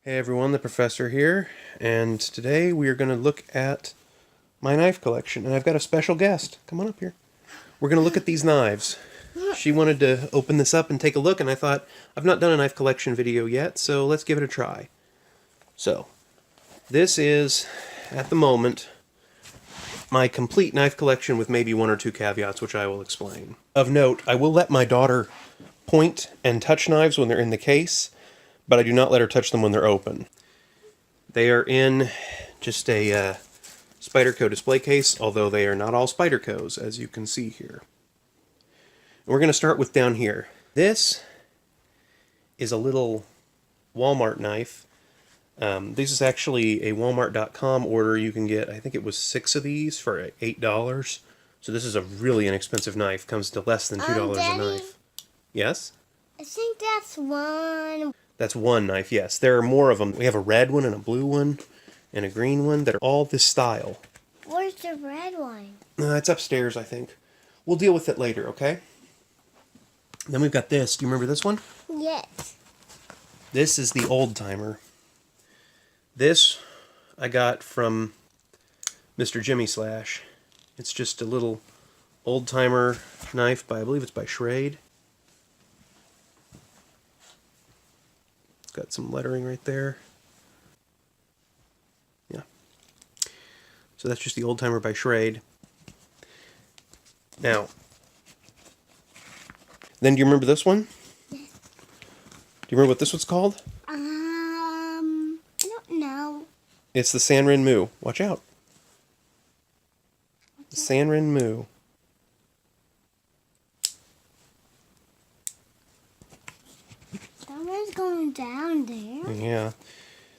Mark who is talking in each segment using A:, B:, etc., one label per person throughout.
A: Hey everyone, the professor here, and today we are going to look at my knife collection, and I've got a special guest. Come on up here. We're going to look at these knives. She wanted to open this up and take a look, and I thought, I've not done a knife collection video yet, so let's give it a try. So, this is, at the moment, my complete knife collection with maybe one or two caveats, which I will explain. Of note, I will let my daughter point and touch knives when they're in the case, but I do not let her touch them when they're open. They are in just a Spyderco display case, although they are not all Spydercos, as you can see here. And we're going to start with down here. This is a little Walmart knife. This is actually a Walmart.com order. You can get, I think it was 6 of these for $8. So this is a really inexpensive knife. Comes to less than $2
B: Daddy,
A: a knife. Yes?
B: I think that's one.
A: That's one knife, yes. There are more of them. We have a red one and a blue one and a green one that are all this style.
B: Where's the red one?
A: It's upstairs, I think. We'll deal with it later, okay? Then we've got this. Do you remember this one?
B: Yes.
A: This is the old timer. This I got from Mr. Jimmy Slash. It's just a little old timer knife by, I believe it's by Schrade. It's got some lettering right there. Yeah. So that's just the old timer by Schrade. Now, then do you remember this one?
B: Yes.
A: Do you remember what this one's called?
B: I don't know.
A: It's the Sandrine Moo. Watch out. The Sandrine Moo.
B: Someone's going down there.
A: Yeah.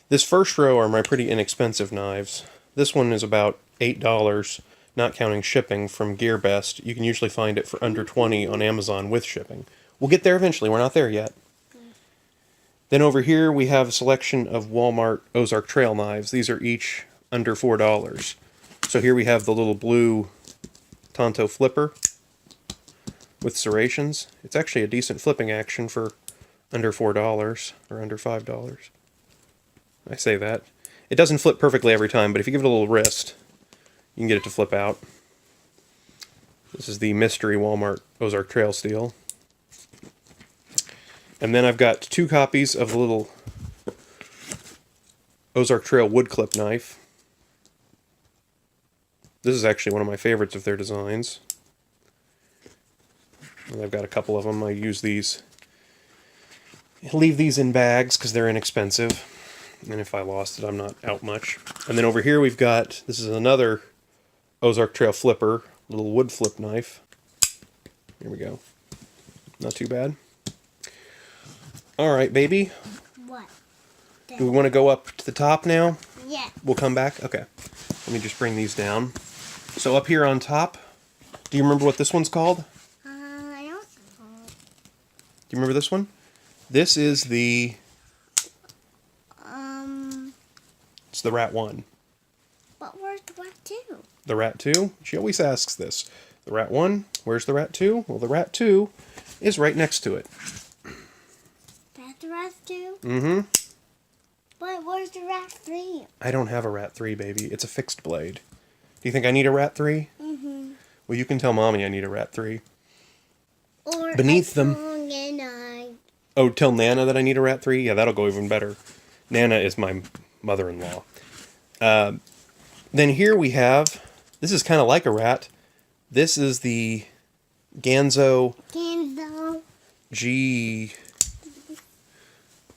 A: This first row are my pretty inexpensive knives. This one is about $8, not counting shipping, from Gear Best. You can usually find it for under $20 on Amazon with shipping. We'll get there eventually. We're not there yet. Then over here we have a selection of Walmart Ozark Trail knives. These are each under $4. So here we have the little blue Tonto flipper with serrations. It's actually a decent flipping action for under $4 or under $5. I say that. It doesn't flip perfectly every time, but if you give it a little wrist, you can get it to flip out. This is the mystery Walmart Ozark Trail steel. And then I've got 2 copies of the little Ozark Trail wood clip knife. This is actually one of my favorites of their designs. And I've got a couple of them. I use these. Leave these in bags because they're inexpensive. And if I lost it, I'm not out much. And then over here we've got, this is another Ozark Trail flipper, little wood flip knife. Here we go. Not too bad. Alright, baby.
B: What?
A: Do we want to go up to the top now?
B: Yeah.
A: We'll come back? Okay. Let me just bring these down. So up here on top, do you remember what this one's called?
B: I don't know.
A: Do you remember this one? This is the... It's the Rat 1.
B: But where's the rat 2?
A: The Rat 2? She always asks this. The Rat 1, where's the Rat 2? Well, the Rat 2 is right next to it.
B: That's the rat 2?
A: Mm-hmm.
B: But where's the rat 3?
A: I don't have a Rat 3, baby. It's a fixed blade. Do you think I need a Rat 3?
B: Mm-hmm.
A: Well, you can tell Mommy I need a Rat 3.
B: Or
A: Beneath
B: a
A: them...
B: song and I...
A: Oh, tell Nana that I need a Rat 3? Yeah, that'll go even better. Nana is my mother-in-law. Then here we have... This is kind of like a rat. This is the Ganzo G...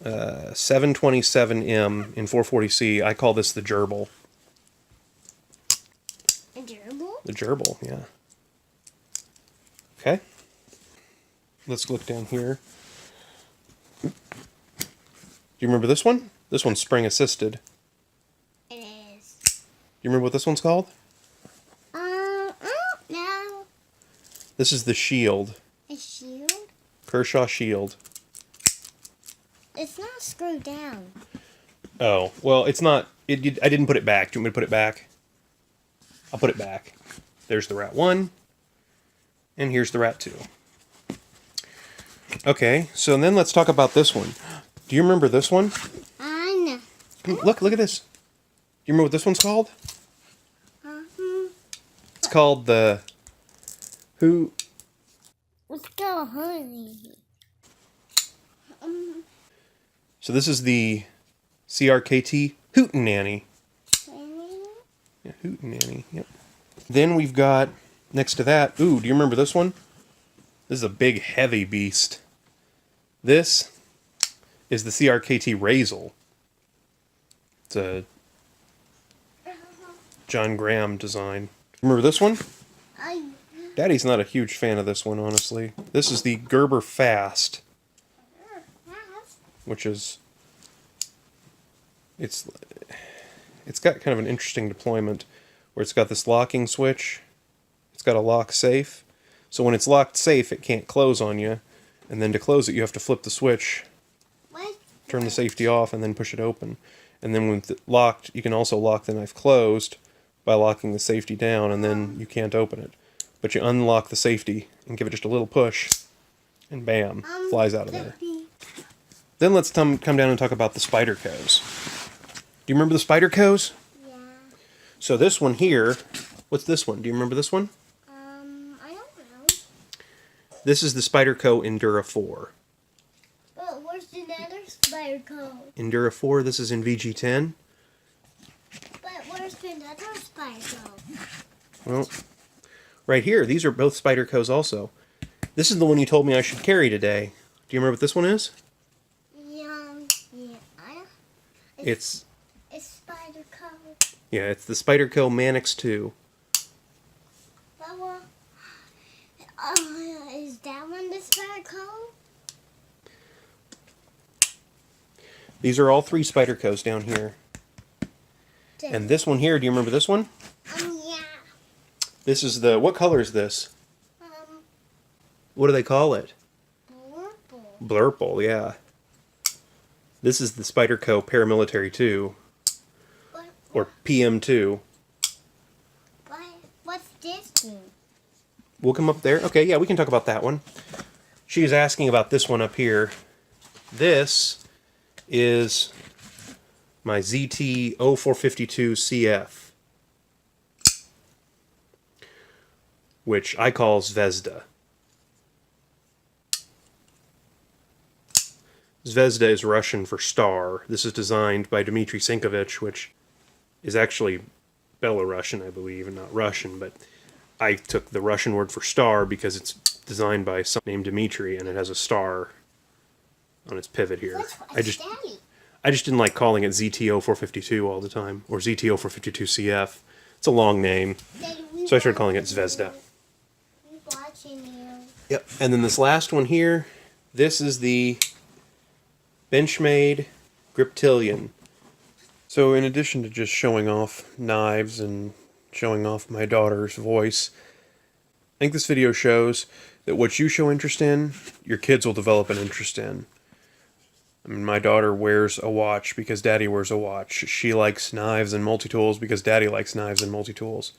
A: 727M in 440C. I call this the gerbil.
B: A gerbil?
A: The gerbil, yeah. Okay. Let's look down here. Do you remember this one? This one's spring assisted.
B: It is.
A: Do you remember what this one's called?
B: I don't know.
A: This is the Shield.
B: A shield?
A: Kershaw Shield.
B: It's not screwed down.
A: Oh, well, it's not... I didn't put it back. Do you want me to put it back? I'll put it back. There's the Rat 1. And here's the Rat 2. Okay, so then let's talk about this one. Do you remember this one?
B: I know.
A: Look at this. Do you remember what this one's called? It's called the Who.
B: Let's go, honey.
A: So this is the CRKT Hootenanny. Yeah, Hootenanny. Yep. Then we've got next to that. Ooh, do you remember this one? This is a big, heavy beast. This is the CRKT Razel. It's a John Graham design. Remember this one? Daddy's not a huge fan of this one, honestly. This is the Gerber Fast, which is it's got kind of an interesting deployment where it's got this locking switch. It's got a lock safe. So when it's locked safe, it can't close on you. And then to close it, you have to flip the switch, turn the safety off, and then push it open. And then when it's locked, you can also lock the knife closed by locking the safety down, and then you can't open it. But you unlock the safety and give it just a little push, and bam, flies out of there. Then let's come down and talk about the Spydercos. Do you remember the Spydercos?
B: Yeah.
A: So this one here, what's this one? Do you remember this one?
B: I don't know.
A: This is the Spyderco Endura 4.
B: But where's the other Spyderco?
A: Endura 4, this is in VG10.
B: But where's the other Spyderco?
A: Well, right here, these are both Spydercos also. This is the one you told me I should carry today. Do you remember what this one is? It's
B: Spyderco.
A: Yeah, it's the Spyderco Manix 2.
B: But, is that one the Spyderco?
A: These are all 3 Spydercos down here. And this one here, do you remember this one?
B: Yeah.
A: This is the, what color is this? What do they call it?
B: Blurple.
A: Blurple, yeah. This is the Spyderco Paramilitary 2. Or PM2.
B: What's this one?
A: We'll come up there. Okay, yeah, we can talk about that one. She is asking about this one up here. This is my ZT-0452CF, which I call Zvezda. Zvezda is Russian for star. This is designed by Dmitry Sinkovich, which is actually Belarusian, I believe, and not Russian, but I took the Russian word for star because it's designed by someone named Dmitry, and it has a star on its pivot here. I just didn't like calling it ZT-0452 all the time, or ZT-0452CF. It's a long name, so I started calling it Zvezda. Yep, and then this last one here, this is the Benchmade Griptilian. So in addition to just showing off knives and showing off my daughter's voice, I think this video shows that what you show interest in, your kids will develop an interest in. I mean, my daughter wears a watch because Daddy wears a watch. She likes knives and multi-tools because Daddy likes knives and multi-tools.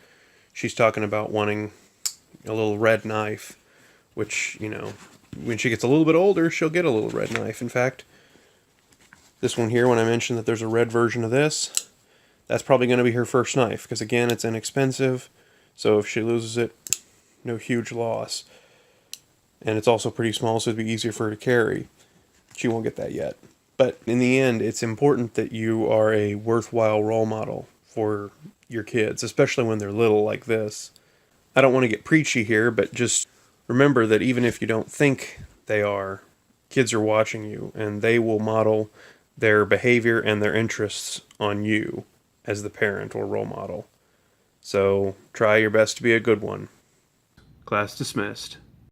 A: She's talking about wanting a little red knife, which, you know, when she gets a little bit older, she'll get a little red knife. In fact, this one here, when I mentioned that there's a red version of this, that's probably going to be her first knife, because again, it's inexpensive, so if she loses it, no huge loss. And it's also pretty small, so it'd be easier for her to carry. She won't get that yet. But in the end, it's important that you are a worthwhile role model for your kids, especially when they're little like this. I don't want to get preachy here, but just remember that even if you don't think they are, kids are watching you, and they will model their behavior and their interests on you as the parent or role model. So try your best to be a good one. Class dismissed.